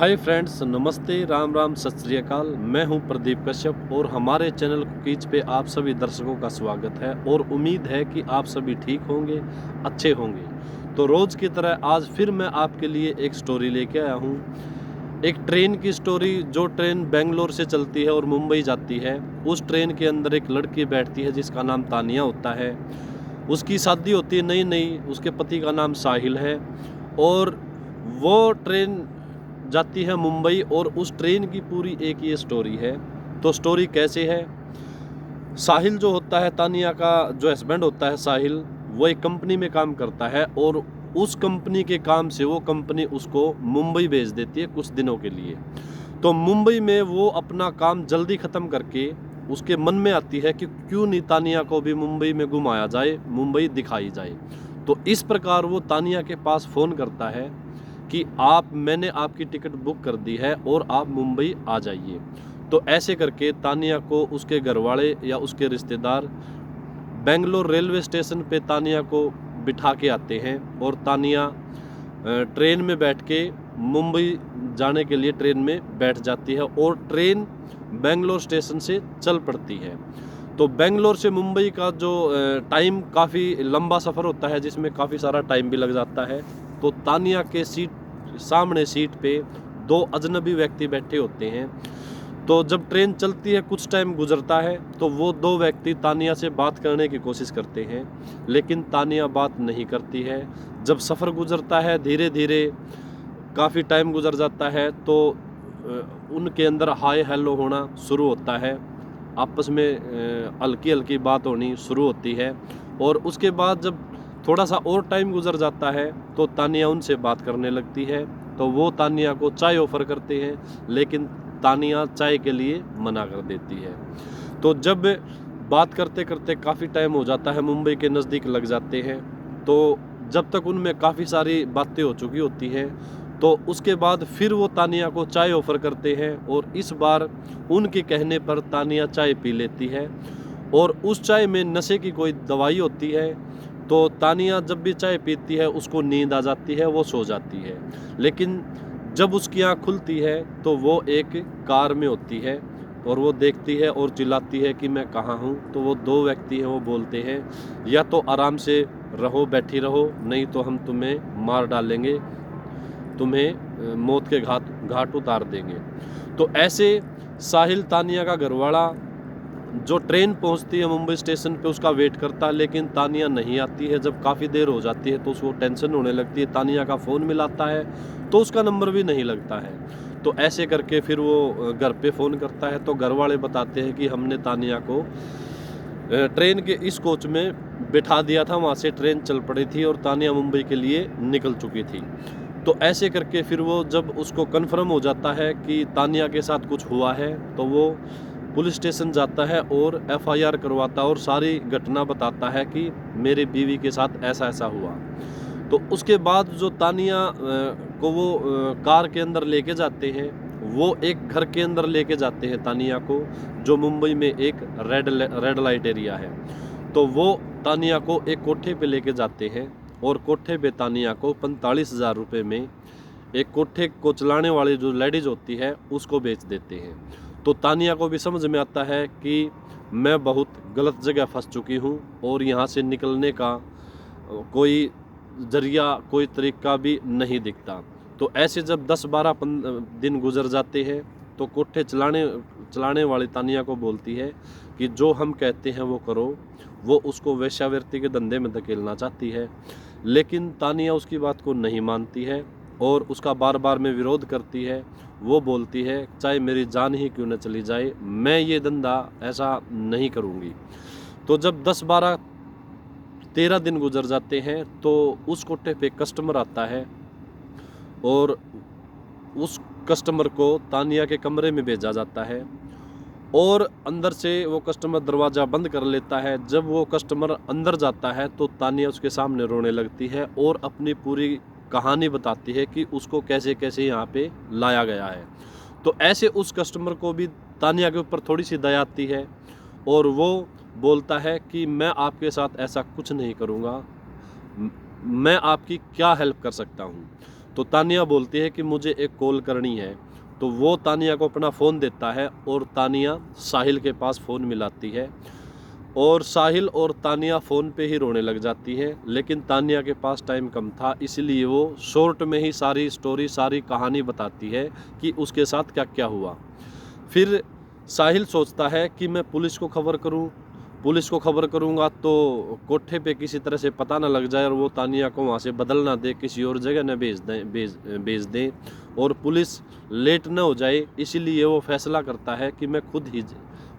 Hi friends, नमस्ते, राम राम, सत श्री अकाल। मैं हूं प्रदीप कश्यप और हमारे चैनल कुकीज पे आप सभी दर्शकों का स्वागत है और उम्मीद है कि आप सभी ठीक होंगे, अच्छे होंगे। तो रोज़ की तरह आज फिर मैं आपके लिए एक स्टोरी लेके आया हूं। एक ट्रेन की स्टोरी, जो ट्रेन बेंगलोर से चलती है और मुंबई जाती है। उस ट्रेन के अंदर एक लड़की बैठती है जिसका नाम तानिया होता है। उसकी शादी होती है नई नई, उसके पति का नाम साहिल है और वो ट्रेन जाती है मुंबई और उस ट्रेन की पूरी एक ये स्टोरी है। तो स्टोरी कैसे है? साहिल जो होता है, तानिया का जो हस्बैंड होता है साहिल, वो एक कंपनी में काम करता है और उस कंपनी के काम से वो कंपनी उसको मुंबई भेज देती है कुछ दिनों के लिए। तो मुंबई में वो अपना काम जल्दी ख़त्म करके उसके मन में आती है कि क्यों नहीं तानिया को भी मुंबई में घुमाया जाए, मुंबई दिखाई जाए। तो इस प्रकार वो तानिया के पास फ़ोन करता है कि मैंने आपकी टिकट बुक कर दी है और आप मुंबई आ जाइए। तो ऐसे करके तानिया को उसके घर वाले या उसके रिश्तेदार बेंगलोर रेलवे स्टेशन पे तानिया को बिठा के आते हैं और तानिया ट्रेन में बैठ के मुंबई जाने के लिए ट्रेन में बैठ जाती है और ट्रेन बेंगलोर स्टेशन से चल पड़ती है। तो बेंगलोर से मुंबई का जो टाइम, काफ़ी लंबा सफ़र होता है जिसमें काफ़ी सारा टाइम भी लग जाता है। तो तानिया के सामने सीट पे दो अजनबी व्यक्ति बैठे होते हैं। तो जब ट्रेन चलती है, कुछ टाइम गुजरता है, तो वो दो व्यक्ति तानिया से बात करने की कोशिश करते हैं, लेकिन तानिया बात नहीं करती है। जब सफ़र गुजरता है, धीरे धीरे काफ़ी टाइम गुजर जाता है, तो उनके अंदर हाय हेलो होना शुरू होता है, आपस में हल्की हल्की बात होनी शुरू होती है। और उसके बाद जब थोड़ा सा और टाइम गुजर जाता है तो तानिया उनसे बात करने लगती है। तो वो तानिया को चाय ऑफ़र करते हैं, लेकिन तानिया चाय के लिए मना कर देती है। तो जब बात करते करते काफ़ी टाइम हो जाता है, मुंबई के नज़दीक लग जाते हैं, तो जब तक उनमें काफ़ी सारी बातें हो चुकी होती हैं, तो उसके बाद फिर वो तानिया को चाय ऑफ़र करते हैं और इस बार उनके कहने पर तानिया चाय पी लेती है और उस चाय में नशे की कोई दवाई होती है। तो तानिया जब भी चाय पीती है उसको नींद आ जाती है, वो सो जाती है। लेकिन जब उसकी आँख खुलती है तो वो एक कार में होती है और वो देखती है और चिल्लाती है कि मैं कहाँ हूँ। तो वो दो व्यक्ति हैं, वो बोलते हैं या तो आराम से रहो, बैठी रहो, नहीं तो हम तुम्हें मार डालेंगे, तुम्हें मौत के घाट उतार देंगे। तो ऐसे साहिल, तानिया का घरवाला, जो ट्रेन पहुंचती है मुंबई स्टेशन पे, उसका वेट करता है, लेकिन तानिया नहीं आती है। जब काफ़ी देर हो जाती है तो उसको टेंशन होने लगती है। तानिया का फ़ोन मिलाता है तो उसका नंबर भी नहीं लगता है। तो ऐसे करके फिर वो घर पे फ़ोन करता है, तो घर वाले बताते हैं कि हमने तानिया को ट्रेन के इस कोच में बिठा दिया था, वहाँ से ट्रेन चल पड़ी थी और तानिया मुंबई के लिए निकल चुकी थी। तो ऐसे करके फिर वो, जब उसको कन्फर्म हो जाता है कि तानिया के साथ कुछ हुआ है, तो वो पुलिस स्टेशन जाता है और एफआईआर करवाता है और सारी घटना बताता है कि मेरे बीवी के साथ ऐसा ऐसा हुआ। तो उसके बाद जो तानिया को वो कार के अंदर लेके जाते हैं, वो एक घर के अंदर लेके जाते हैं तानिया को, जो मुंबई में एक रेड लाइट एरिया है। तो वो तानिया को एक कोठे पे लेके जाते हैं और कोठे पे तानिया को 45,000 रुपये में एक कोठे को चलाने वाली जो लेडीज़ होती है उसको बेच देते हैं। तो तानिया को भी समझ में आता है कि मैं बहुत गलत जगह फंस चुकी हूँ और यहाँ से निकलने का कोई जरिया, कोई तरीका भी नहीं दिखता। तो ऐसे जब 10-12 दिन गुजर जाते हैं तो कोठे चलाने वाली तानिया को बोलती है कि जो हम कहते हैं वो करो। वो उसको वेश्यावृत्ति के धंधे में धकेलना चाहती है, लेकिन तानिया उसकी बात को नहीं मानती है और उसका बार बार में विरोध करती है। वो बोलती है चाहे मेरी जान ही क्यों न चली जाए, मैं ये धंधा ऐसा नहीं करूँगी। तो जब 10-12-13 दिन गुजर जाते हैं तो उस कोठे पे कस्टमर आता है और उस कस्टमर को तानिया के कमरे में भेजा जाता है और अंदर से वो कस्टमर दरवाज़ा बंद कर लेता है। जब वो कस्टमर अंदर जाता है तो तानिया उसके सामने रोने लगती है और अपनी पूरी कहानी बताती है कि उसको कैसे कैसे यहाँ पे लाया गया है। तो ऐसे उस कस्टमर को भी तानिया के ऊपर थोड़ी सी दया आती है और वो बोलता है कि मैं आपके साथ ऐसा कुछ नहीं करूँगा, मैं आपकी क्या हेल्प कर सकता हूँ। तो तानिया बोलती है कि मुझे एक कॉल करनी है। तो वो तानिया को अपना फ़ोन देता है और तानिया साहिल के पास फ़ोन मिलाती है और साहिल और तानिया फ़ोन पे ही रोने लग जाती है। लेकिन तानिया के पास टाइम कम था, इसलिए वो शॉर्ट में ही सारी स्टोरी, सारी कहानी बताती है कि उसके साथ क्या क्या हुआ। फिर साहिल सोचता है कि मैं पुलिस को खबर करूं, पुलिस को खबर करूंगा तो कोठे पे किसी तरह से पता ना लग जाए और वो तानिया को वहाँ से बदल ना दे, किसी और जगह न भेज दें और पुलिस लेट न हो जाए। इसीलिए वो फैसला करता है कि मैं खुद ही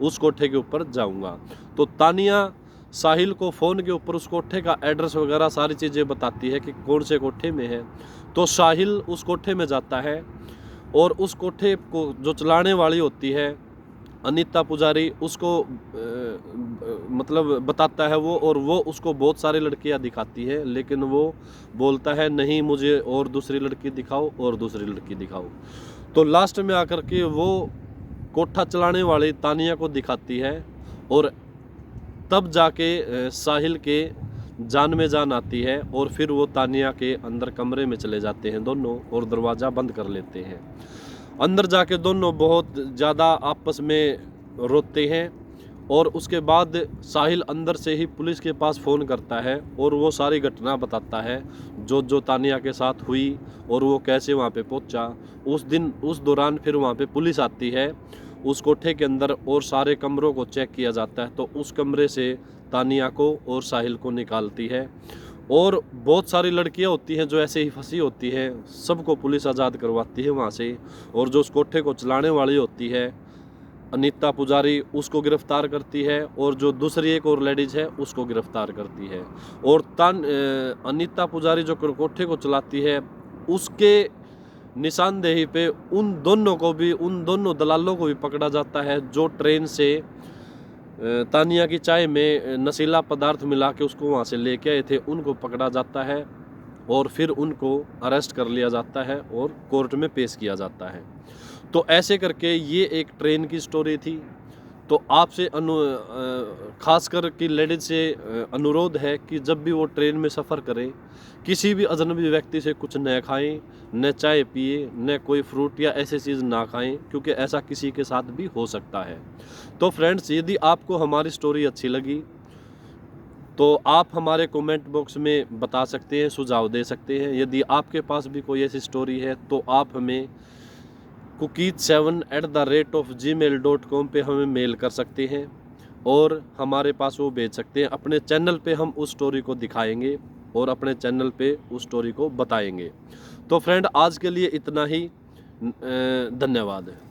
उस कोठे के ऊपर जाऊंगा। तो तानिया साहिल को फ़ोन के ऊपर उस कोठे का एड्रेस वगैरह सारी चीज़ें बताती है कि कौन से कोठे में है। तो साहिल उस कोठे में जाता है और उस कोठे को जो चलाने वाली होती है अनीता पुजारी, उसको मतलब बताता है वो, और वो उसको बहुत सारी लड़कियां दिखाती है, लेकिन वो बोलता है नहीं, मुझे और दूसरी लड़की दिखाओ और दूसरी लड़की दिखाओ। तो लास्ट में आकर के वो कोठा चलाने वाली तानिया को दिखाती है और तब जाके साहिल के जान में जान आती है और फिर वो तानिया के अंदर कमरे में चले जाते हैं दोनों और दरवाज़ा बंद कर लेते हैं। अंदर जाके दोनों बहुत ज़्यादा आपस में रोते हैं और उसके बाद साहिल अंदर से ही पुलिस के पास फ़ोन करता है और वो सारी घटना बताता है जो जो तानिया के साथ हुई और वो कैसे वहाँ पे पहुँचा। उस दिन उस दौरान फिर वहाँ पे पुलिस आती है उस कोठे के अंदर और सारे कमरों को चेक किया जाता है। तो उस कमरे से तानिया को और साहिल को निकालती है और बहुत सारी लड़कियां होती हैं जो ऐसे ही फंसी होती हैं, सबको पुलिस आज़ाद करवाती है वहाँ से। और जो उस कोठे को चलाने वाली होती है अनीता पुजारी, उसको गिरफ्तार करती है और जो दूसरी एक और लेडीज़ है उसको गिरफ्तार करती है। और अनीता पुजारी जो कोठे को चलाती है उसके निशानदेही पे उन दोनों को भी, उन दोनों दलालों को भी पकड़ा जाता है जो ट्रेन से तानिया की चाय में नशीला पदार्थ मिला के उसको वहाँ से लेके आए थे, उनको पकड़ा जाता है और फिर उनको अरेस्ट कर लिया जाता है और कोर्ट में पेश किया जाता है। तो ऐसे करके ये एक ट्रेन की स्टोरी थी। तो आपसे खास कर कि लेडीज से अनुरोध है कि जब भी वो ट्रेन में सफ़र करें किसी भी अजनबी व्यक्ति से कुछ न खाएं, न चाय पिए, न कोई फ्रूट या ऐसी चीज़ ना खाएं, क्योंकि ऐसा किसी के साथ भी हो सकता है। तो फ्रेंड्स, यदि आपको हमारी स्टोरी अच्छी लगी तो आप हमारे कमेंट बॉक्स में बता सकते हैं, सुझाव दे सकते हैं। यदि आपके पास भी कोई ऐसी स्टोरी है तो आप हमें cookies7@gmail.com पे हमें मेल कर सकते हैं और हमारे पास वो भेज सकते हैं। अपने चैनल पे हम उस स्टोरी को दिखाएंगे और अपने चैनल पे उस स्टोरी को बताएंगे। तो फ्रेंड, आज के लिए इतना ही। धन्यवाद।